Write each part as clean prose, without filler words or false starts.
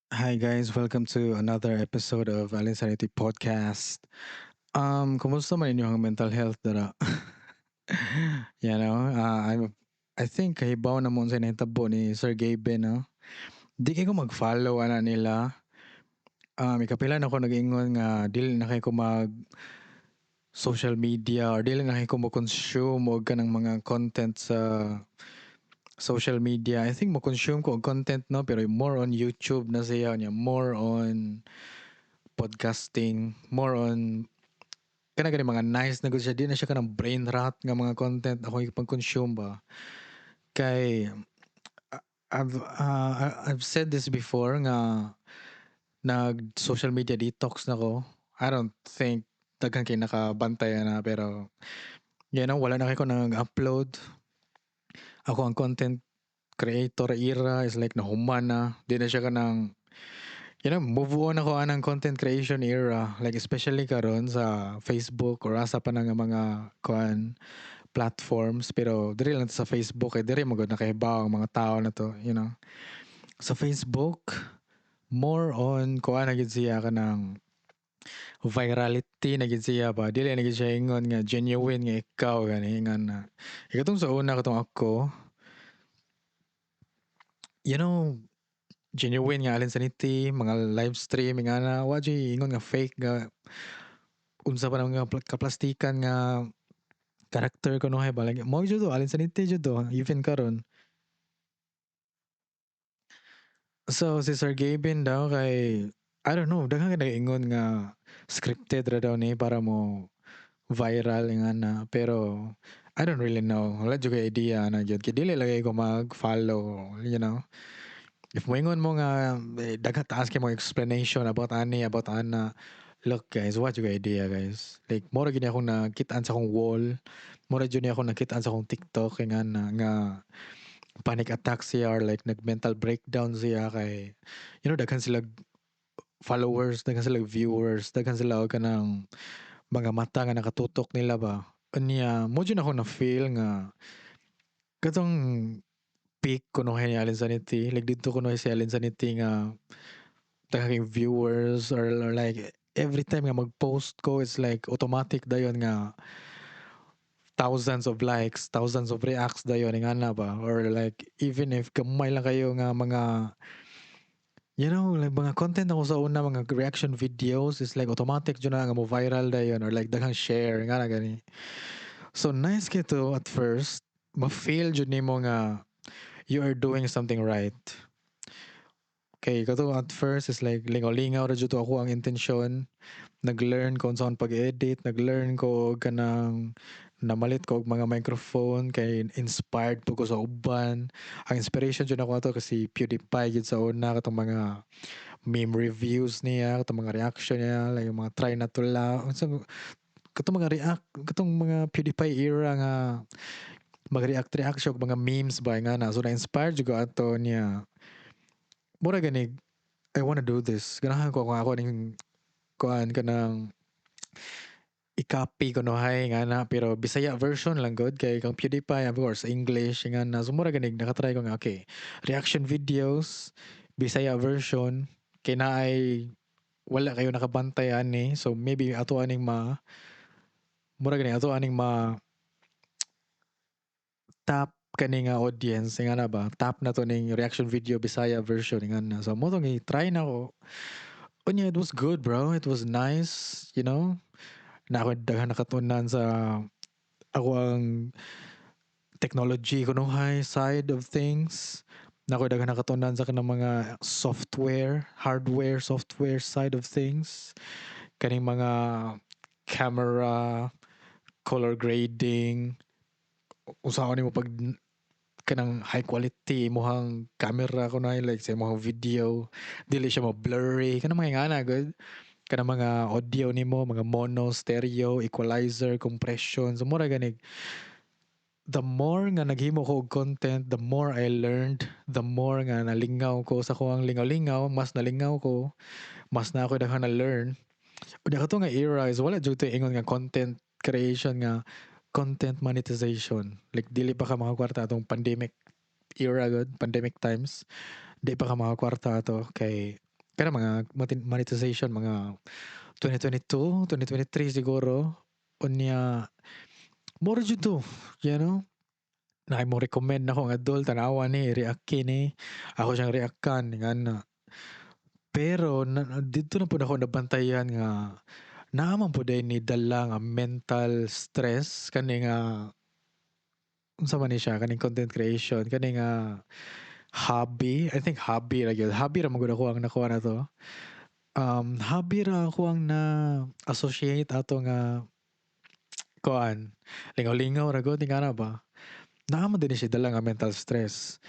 Hi guys, welcome to another episode of Alin Sanity Podcast. Kumusta man inyong mental health dara? I think kahibaw na mo sa nahitabo ni Sir Gabe, no? Di kay ko mag-follow ana nila. Ikapila na ako nag-ingon nga dili na kay ko mag social media or dili na kay ko mo consume og kanang mga content sa social media. I think mo consume ko og content no pero more on YouTube na siya niya, more on podcasting, more on kana gani mga nice na gud siya, di na siya kanang brain rot nga mga content ako ipag-consume ba. Kay I've said this before nga nag social media detox na ko. I don't think daghan kay nakabantay na pero wala na kay ko nag-upload. Ako ang content creator era is like nahuman na. Di na siya kanang move on ako anang content creation era. Like especially karon sa Facebook or asa pa na nga mga kuan platforms pero diri lang sa Facebook diri magud nakahibaw ang mga tao na to. Sa Facebook more on kuha na gid siya kanang virality na gid siya ba dili na gid siya ingon nga genuine nga ikaw gani nga na ikatong sa una katong ako you know genuine nga alin sa niti mga live stream nga na wa jay ingon nga fake nga unsa pa na nga kaplastikan nga character ko no hay balag mo jud to alin sa niti jud to even karon. So, si Sir Gavin daw kay I don't know, daghang ka nag-ingon nga scripted ra daw ni para mo viral nga na. Pero I don't really know. Wala jud kay idea na jud. Kay dili lagi ko mag-follow. If moingon mo nga daghang taas kay mo explanation about ani, about ana. Look guys, what yung idea guys? Like, mura gini akong nakitaan sa akong wall. Mura jud ni akong nakitaan sa akong TikTok kay nga panic attack siya or like nag-mental breakdown siya kay daghan sila followers, daghan sila viewers, daghan sila og kanang mga mata nga nakatutok nila ba. Unya, mo dyan ako na-feel nga katong peak kuno ni Alin Sanity, like dito kuno si Alin Sanity nga daghan kay viewers or like every time nga mag-post ko it's like automatic dayon nga thousands of likes, thousands of reacts dayon nga na ba or like even if gamay lang kayo nga mga like mga content ako sa una, mga reaction videos is like automatic dyan na nga mo viral da yun or like daghang share nga na gani. So nice kito at first, ma-feel dyan ni mo nga you are doing something right. Okay, kato at first is like lingaw-lingaw ra jud to ako ang intensyon. Nag-learn ko saan pag-edit, nag-learn ko og kanang namalit ko og mga microphone kay inspired po ko sa uban. Ang inspiration dyan ako ato kasi PewDiePie jud sa una katong mga meme reviews niya, katong mga reaction niya, like yung mga try na tula. So, katong mga katong mga PewDiePie era nga mag-react siya og mga memes ba nga na. So na-inspired juga ato niya. Mura ganig, I wanna do this. Ganahan ko kung ako ning kuan ka ng i-copy ko no hay nga na pero Bisaya version lang good kay kang PewDiePie of course English nga na so mura ganig nakatry ko nga okay reaction videos Bisaya version kay na ay wala kayo nakabantay ani so maybe ato aning mura gani ato aning tap kani nga audience nga na ba tap na to ning reaction video Bisaya version nga na so mo tong i-try na ko unya it was good bro it was nice na ako daghan nakatunan sa ako ang technology kuno high side of things na ako daghan nakatunan sa kanang mga software side of things kaning mga camera color grading usaon nimo pag kanang high quality mohang camera ko na like sa mohang video dili siya mo blurry kanang mga ngana good kanang mga audio nimo mga mono stereo equalizer compression so mura ganig the more nga naghimo ko og content the more I learned the more nga nalingaw ko sa kuang lingaw-lingaw mas nalingaw ko mas na ako daghan na learn unya kato nga era is wala jud to ingon nga content creation nga content monetization. Like dili pa ka makakwarta atong pandemic era good, pandemic times. Di pa ka makakwarta ato kay Pero mga monetization mga 2022, 2023 siguro. Unya, more jud to, you know? Na mo recommend na akong adult tanawa ni react kini. Ako siyang reactan nga na. Pero dito na pud ako nabantayan nga naaman pud ni dala nga mental stress kani nga unsa man ni siya kaning content creation kani nga hobby. I think hobby ra gyud. Hobby ra magud ako ang nakuha na to. Hobby ra ako ang na associate ato nga kuan. Lingaw-lingaw ra gud nga na ba. Naaman din siya dala nga mental stress.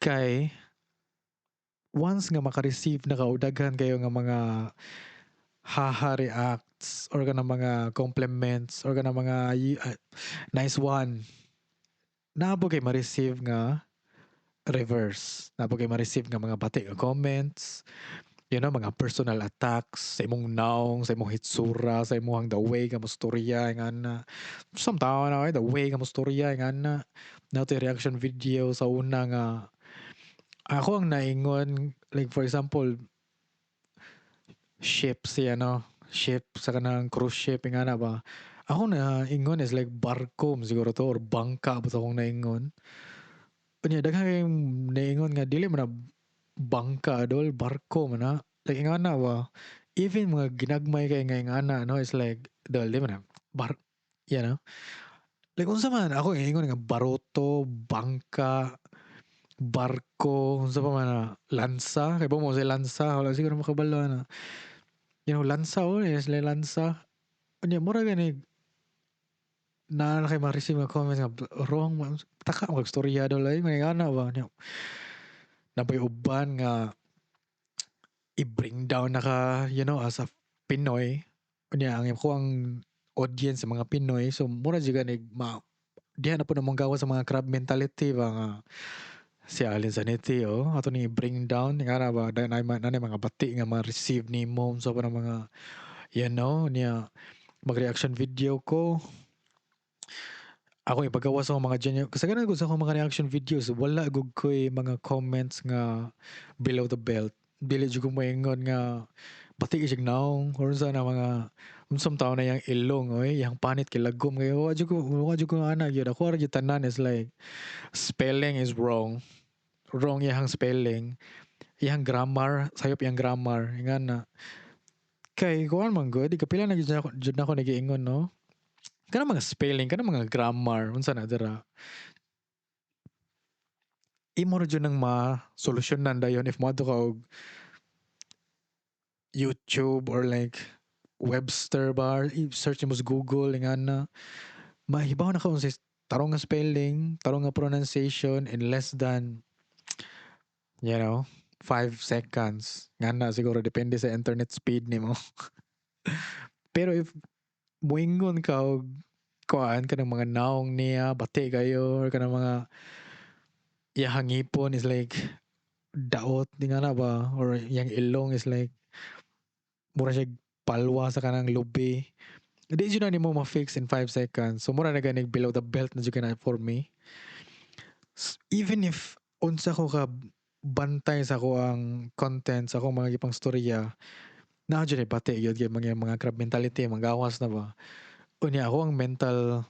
Kay once nga maka-receive na ka og daghan kayo nga mga haha reacts or kanang mga compliments or kanang mga nice one, naabo kay ma-receive nga reverse. Naabo kay ma-receive nga mga bati nga comments, you know, mga personal attacks sa imong naong, sa imong hitsura, sa imong the way nga mustorya nga na. Some tao na the way nga mustorya nga na. Nato reaction video sa una nga ako ang naingon like for example ship si ano, ship sa kanang cruise ship nga na ba. Ako na ingon is like barko siguro to or bangka ba akong naingon. Unya daghan kayong naingon nga dili man na bangka dol barko man na. Like nga na ba. Even mga ginagmay kay nga na no is like dol di man na bar you know. Like unsa man ako ingon nga baroto, bangka, barko, unsa pa man na lansa, kay ba mo sa lansa wala siguro makabalo na. You know, lansa o is like lansa. Unya mura gani na kay ma-receive nga comments nga wrong taka mag storya daw lay may ana ba nya. Napoy uban nga i-bring down na ka, you know, as a Pinoy. Unya ang ko ang audience sa mga Pinoy so mura jud gani diha na po namang gawa sa mga crab mentality ba nga si Alin Zanetti ato ni bring down nga na ba na mga bati nga ma-receive ni mo so pa ng mga you know niya mag-reaction video ko. Ako ipagawa sa akong mga genuine kasagaran gud sa akong mga reaction videos wala gud ko'y mga comments nga below the belt. Dili jud ko moingon nga bati gyud naong or sa na mga unsang taon na yang ilong oy yang panit kay lagom kayo wa jud ko ana gyud ako ra gyud tanan is like spelling is wrong. Wrong iyang spelling. Iyang grammar sayop iyang grammar nga na kay kuan man gud kapila na jud na ako nagiingon no. Kanang mga spelling, kanang mga grammar, unsa na dira. Imo ra jud nang masolusyonan dayon if moadto ka og YouTube or like Webster ba, i-search mo sa Google nga na. Mahibaw na ka kung sa tarong nga spelling, tarong nga pronunciation in less than, you know, 5 seconds. Nga na siguro depende sa internet speed nimo. Pero if moingon ka og kuan kanang mga naong niya, bati kayo or kanang mga iyahang ngipon is like daot di nga na ba or yang ilong is like mura siya palwa sa kanang lubi. Di jud na nimo ma-fix in 5 seconds. So mura na gani below the belt na jud na for me. Even if unsa ko ka bantay sa ko ang content sa akong mga gipang storya, na jud bati gyud kay mga crab mentality magawas na ba. Unya ako ang mental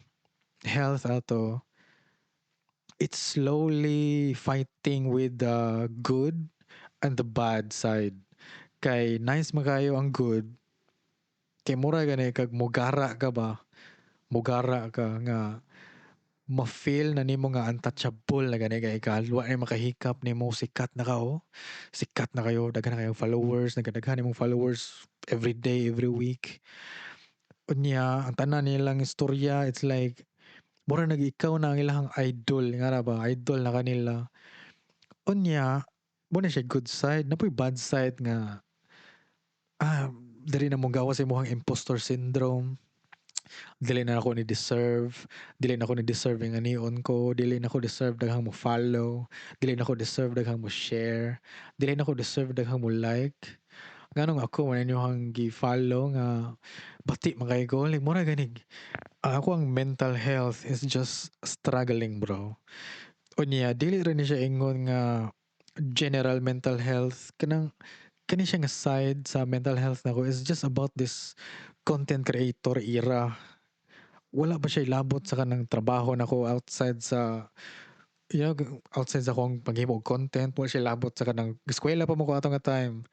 health ato it's slowly fighting with the good and the bad side. Kay nice magayo ang good. Kay mura gani kag mugara ka ba? Mugara ka nga ma-feel na nimo nga untouchable na gani kay ka wa ay makahikap nimo sikat na ka oh. Sikat na kayo, daghan na kayong followers, nagdaghan nimong followers every day, every week. Unya, ang tanan nilang istorya, it's like mura nag ikaw na ang ilang idol nga na ba? Idol na kanila. Unya, mo na siya good side, napoy bad side nga dili na mo gawa sa imong imposter syndrome. Dili na ako ni deserve, dili na ako ni deserve nga nion ko, dili na ako deserve daghang mo follow, dili na ako deserve daghang mo share, dili na ako deserve daghang mo like. Nganong ako man inyong gi-follow nga bati man kay ko, like mura ganig. Ako ang mental health is just struggling bro. Unya, dili rin ni siya ingon nga general mental health kanang kani siya nga side sa mental health nako is just about this content creator era. Wala ba siya labot sa kanang trabaho nako outside sa outside sa akong paghimo og content. Wala siya labot sa kanang eskwela pa mo ko ato nga time.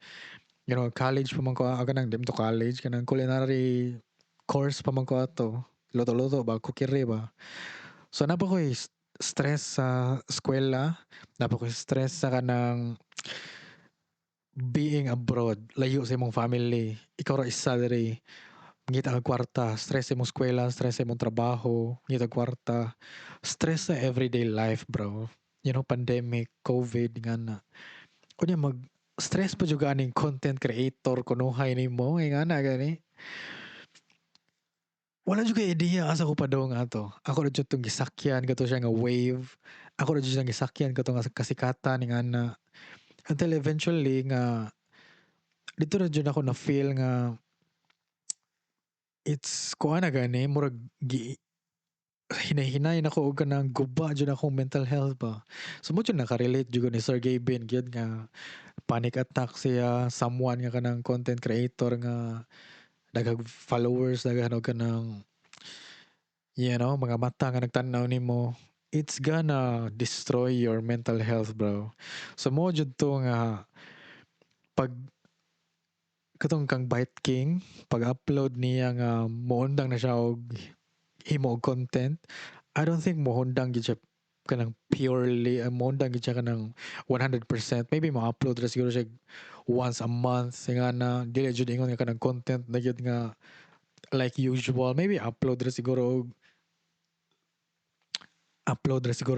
College pa man ko kanang dim to college kanang culinary course pa man ko ato. Luto-luto ba, kukiri ba. So napa ko stress sa eskwela, napa ko stress sa kanang being abroad, layo sa imong family, ikaw ra isa diri, ngita kag kwarta, stress sa imong eskwela, stress sa imong trabaho, ngita kag kwarta, stress sa everyday life, bro. Pandemic, COVID, nga na. Kunya stress pa jud aning content creator kunuhay nimo, nga na gani. Wala jud kay idea asa ko padong ato. Ako ra jud tong gisakyan kato siya nga wave. Ako ra jud siyang gisakyan kato nga kasikatan nga na. Until eventually nga dito na jud ako na feel nga it's kuha na gani murag hinay-hinay na ko og kanang guba jud akong mental health ba. So mo jud naka-relate jud ni Sir Gavin gyud nga panic attack siya, someone nga kanang content creator nga daghang followers, daghan og kanang mga mata nga nagtan-aw nimo. It's gonna destroy your mental health, bro. So mo jud to nga pag katong kang Bite King, pag-upload niya nga moundang na siya og himo og content. I don't think mohundang gid siya kanang purely mohundang gid siya kanang 100%. Maybe ma-upload ra siguro siya once a month nga na dili jud ingon nga kanang content na gyud nga like usual. Maybe upload ra siguro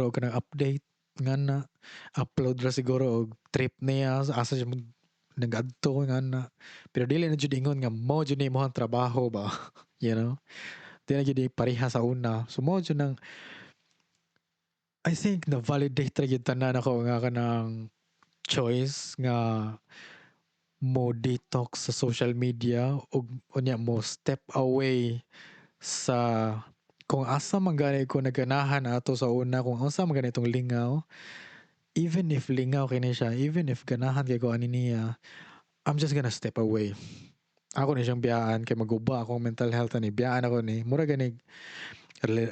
og kanang update nga na upload ra siguro og trip niya asa siya nagadto nga na. Pero dili na jud ingon nga mo jud ni imong trabaho ba. you know? Di na gyud pareha sa una. So mo jud nang I think na validate ra gyud tanan ako nga kanang choice nga mo detox sa social media ug unya mo step away sa kung asa man gani ko naganahan ato sa una, kung asa man gani itong lingaw, even if lingaw kini siya, even if ganahan kay ko ani niya, I'm just gonna step away. Ako ni siyang biyaan kay maguba akong mental health ani biyaan ako ni mura gani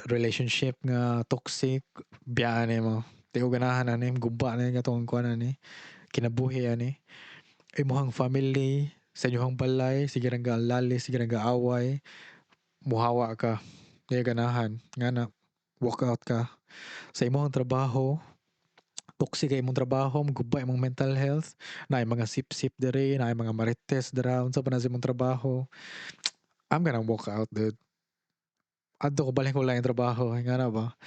relationship nga toxic biyaan ni mo. Di ko ganahan ani guba na nga tong kuan ani kinabuhi ani. Imuhang family sa inyong balay sige ra lali sige ra away muhawa ka. Di ganahan nga na walk out ka sa imong trabaho. Toxic kay imong trabaho, maguba imong mental health, naay mga sip-sip diri, naay mga marites dira, unsa pa na sa imong trabaho. I'm gonna walk out, dude. Adto ko balik ko lang yung trabaho, nga na ba?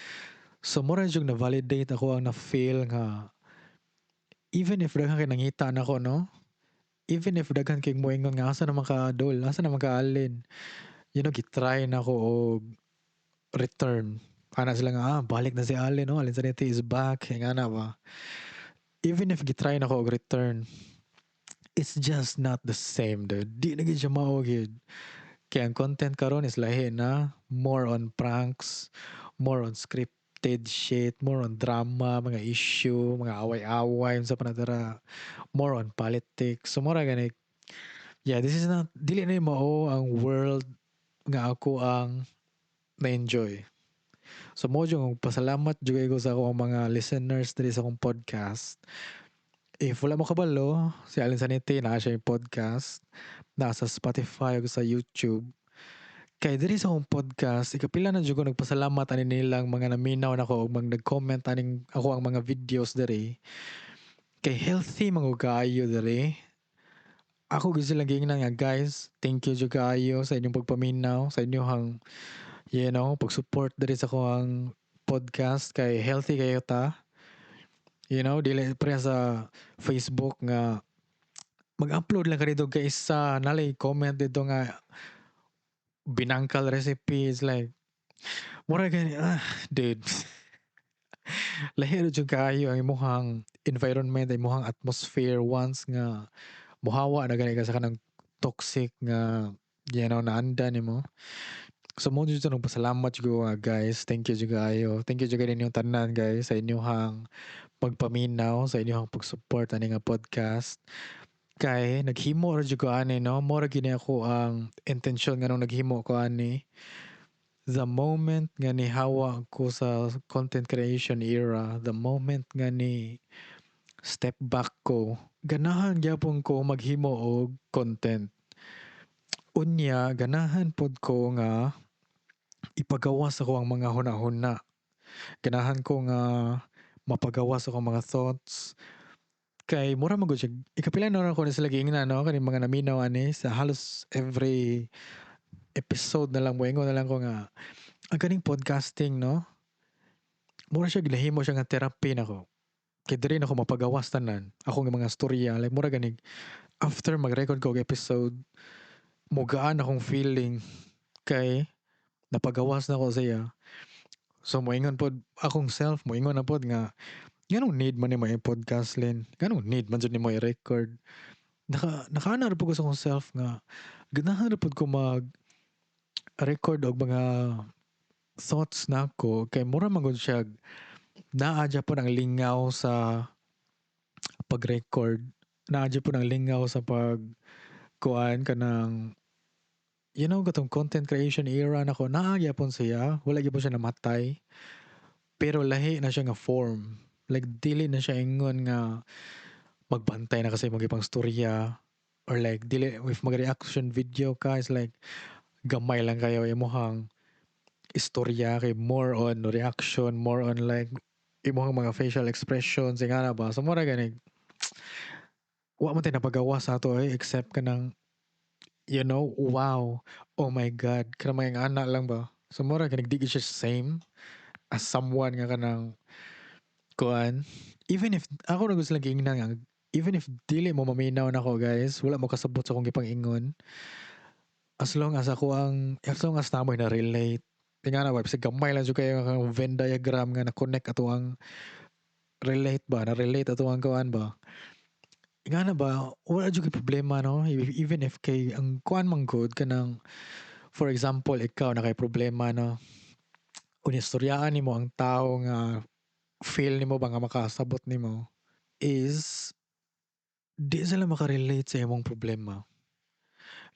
So, mura jud na-validate ako ang na-feel nga even if daghan kay nangita na ko, no? Even if daghan kay moingon nga asa naman ka adol, asa naman ka alin. Gitry na ko og return. Ana sila nga, balik na si Alin, no? Alin Sanete is back, nga na ba? Even if gitry na ko og return, it's just not the same, dude. Di na gid siya mao gid. Kaya ang content karon is lahi na. More on pranks, more on scripted shit, more on drama, mga issue, mga away-away, sa panadara. More on politics. So, mura gani. Yeah, this is not, dili na yung mao ang world nga ako ang na-enjoy. So, mo yung pasalamat juga ko sa akong mga listeners diri sa akong podcast. If wala mo kabalo, si Alin Sanete na siya yung podcast. Nasa Spotify o sa YouTube. Kay diri sa akong podcast, ikapila na jud ko nagpasalamat ani nilang mga naminaw nako og mga nag-comment aning ako ang mga videos diri. Kay healthy mga kaayo diri. Ako gyud sila giingnan nga guys, thank you jud kaayo sa inyong pagpaminaw, sa inyong pag-support diri sa akong podcast kay healthy kayo ta. Dili pre sa Facebook nga mag-upload lang ka dito kay isa nalay comment dito nga binangkal recipes like mura gani dude. Lahi ra jud kaayo ang imong environment, ang imong atmosphere once nga muhawa na gani ka sa kanang toxic nga naanda nimo. So mo jud nang pasalamat jud ko nga guys. Thank you jud kaayo. Thank you jud kay inyong tanan guys sa inyong pagpaminaw, sa inyong pag-support ani nga podcast. Kay naghimo ra jud ko ani 'no, mora gini ako ang intensyon nga nung naghimo ko ani. The moment nga nihawa ko sa content creation era, the moment nga ni step back ko, ganahan gyapon ko maghimo og content. Unya ganahan pod ko nga ipagawas ako ang mga hunahuna. Ganahan ko nga mapagawas ako ang mga thoughts. Kay mura man gud siya ikapila na ako na sila giingnan 'no, kaning mga naminaw ani sa halos every episode na lang moingon na lang ko nga, ang ganing podcasting 'no, mura siya ginahimo siya nga therapy nako. Kay diri na ko mapagawas tanan, ako nga mga storya like mura gani after mag-record ko og episode, mugaan akong feeling kay napagawas na ko siya. So moingon pod akong self, moingon na pod nga, nganong need man nimo i-podcast Lin? Nganong need man jud nimo i-record? Nakaana ra pud ko sa akong self nga ganahan ra pud ko mag-record og mga thoughts nako kay mura man gud siya naa gyapon ang lingaw sa pag-record, naa gyapon ang lingaw sa pagkuan kanang katong content creation era nako naa gyapon siya, wala gyapon siya namatay, pero lahi na siya nga form. Like dili na siya ingon nga magbantay na kasi imong gipang storya or like dili if mag-reaction video ka is like gamay lang kayo imong istorya kay more on reaction, more on like imong mga facial expressions ingana ba. So mura gani wa man tay napagawa sa ato except kanang wow, oh my God, kanang mga ana lang ba. So mura gani di gyud siya same as someone nga kanang kuan. Even if ako na gusto lang giingnan nga even if dili mo maminaw nako guys, wala mo kasabot sa akong gipang-ingon. As long as namoy na relate. Tingana ba bisag gamay lang jud kayo nga Venn diagram nga na-connect ato ang relate ba, na-relate ato ang kuan ba. Ingana ba wala jud kay problema no, even if kay ang kuan man gud kanang for example ikaw na kay problema no, kung istoryaan nimo ang tao nga feel nimo ba nga makasabot nimo is di sila maka-relate sa imong problema.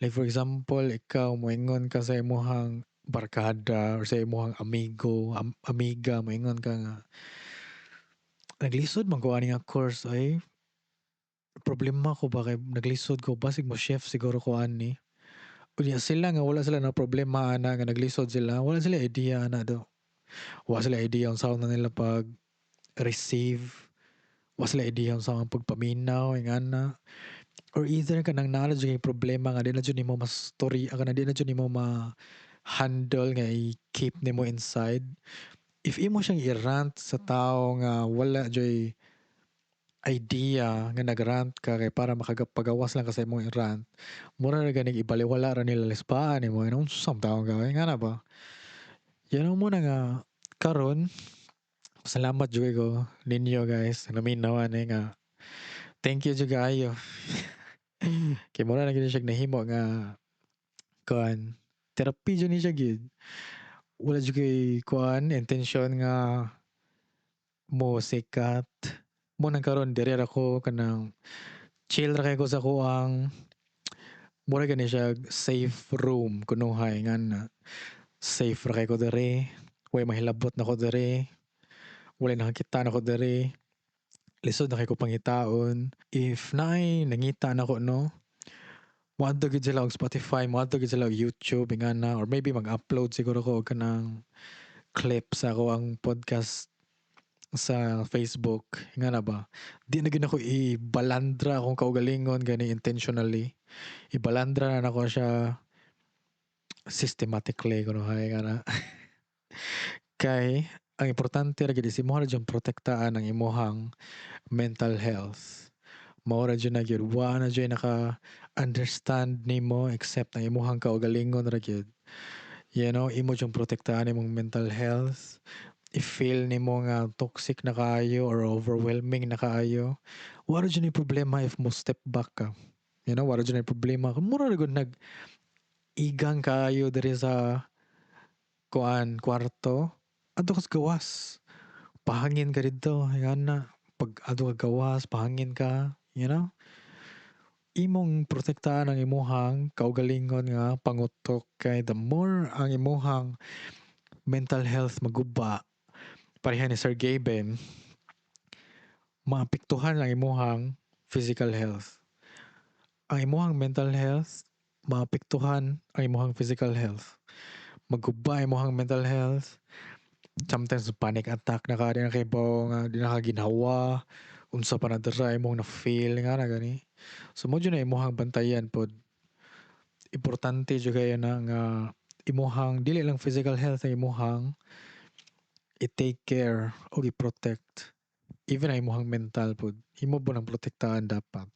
Like for example, ikaw moingon ka sa imong barkada or sa imong amigo, amiga, moingon ka nga, naglisod man ko ani nga course ay problema ko ba kay naglisod ko basig mo chef siguro ko ani. Unya sila nga wala sila na problema ana nga naglisod sila, wala sila idea ana do. Wala sila idea unsa na nila pag receive, wala sila idea unsa ang pagpaminaw ingana. Or either kanang naa na jud kay problema nga di na jud nimo ma-story kana di na jud nimo ma-handle nga i-keep nimo inside. If imo siyang i-rant sa tao nga wala joy idea nga nag-rant ka kay para makapagawas lang ka sa imong rant, mura na ganing ibalewala ra nila lisbaan nimo and unsang taong ka ingana ba. Yan mo na nga karon salamat jud ko ninyo guys naminaw ani nga thank you jud kaayo. Kay mura na gyud siya nahimo nga kuan, therapy jud ni siya gyud. Wala jud kay kuan intensyon nga sikat. Mo nang karon diri ra ko kanang chill ra kay ko sa kuang mura gani siya safe room kunuhay ngana. Safe ra kay ko diri, way mahilabot na ko diri, walay nakakita na ko diri, lisod na kay ko pangitaon. If naay nangita na ko no, moadto gid sila og Spotify, moadto gid sila og YouTube ingana or maybe mag-upload siguro ko og kanang clip sa ako ang podcast sa Facebook ingana ba. Di na gyud ako ibalandra akong kaugalingon gani intentionally. Ibalandra na nako siya systematically kunuhay ngana. Kay ang importante ra gid is imong ra jud protektahan ang imong mental health. Mao ra jud na gyud wa na jud naka-understand nimo except ang imong kaugalingon ra gyud. Imo jud protektahan imong mental health. I-feel nimo nga toxic na kaayo or overwhelming na kaayo, wala jud ni problema if mo step back ka. Wala jud ni problema kung mura ra gud igang kaayo diri sa kuan kwarto, adto ka sa gawas. Pahangin ka didto, ingana. Pag adto ka gawas, pahangin ka, imong protektahan ang imuhang kaugalingon nga pangutok kay the more ang imuhang mental health maguba pareha ni Sir Gaben maapektuhan ang imuhang physical health. Ang imuhang mental health maapektuhan ang imuhang physical health. Maguba ang imuhang mental health. Sometimes panic attack na ka, di na kay nga di na ka ginhawa, unsa pa na dira imong na feel nga na gani. So mo na imuhang bantayan pod. Importante jud kayo na nga imuhang dili lang physical health ang imuhang i-take care o i-protect. Even ang imuhang mental pod. Imo po nang protektahan dapat.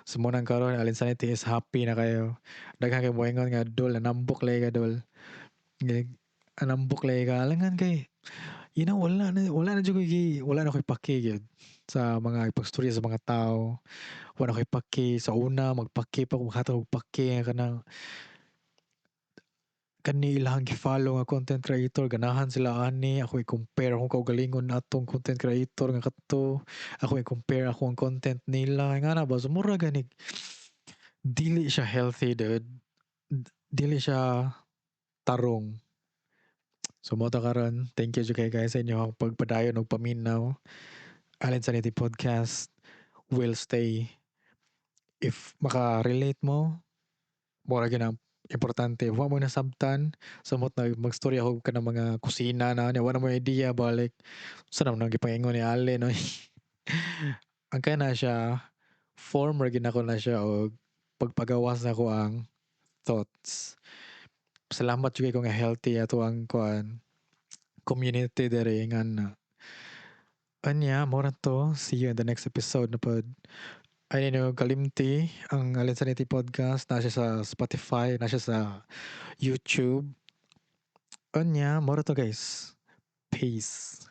So mo nang karon alin sa niti is happy na kayo. Daghan kay moingon nga dol anambok lay ka dol. Anambok lay ka alangan kay wala na jud ko wala na ko'y paki gyud sa mga ipagstorya sa mga tao. Wala ko'y paki sa una magpaki pa kung hatag og paki nga kanang kani ilahang gi-follow nga content creator ganahan sila ani ako i-compare akong kaugalingon na atong content creator nga kadto ako i-compare ako ang content nila nga na ba so mura gani dili siya healthy dude. Dili siya tarong. So mo ta karon thank you jud kay guys sa inyong pagpadayon og paminaw. Alin sa niti podcast will stay if maka-relate mo mura gyud ang importante wa mo nasabtan samot na magstorya ako ka ng mga kusina na wala mo idea balik sa naman ang gipangingon ni Ale no. Ang kana siya form ra gyud ako na siya og pagpagawas na ko ang thoughts. Salamat jud kay ko nga healthy ato ang kuan community dere nga na. Anya, mora to. See you in the next episode na pod. Ay nino kalimti ang Alin sa Niti podcast na siya sa Spotify, na siya sa YouTube. Anya, mora to guys. Peace.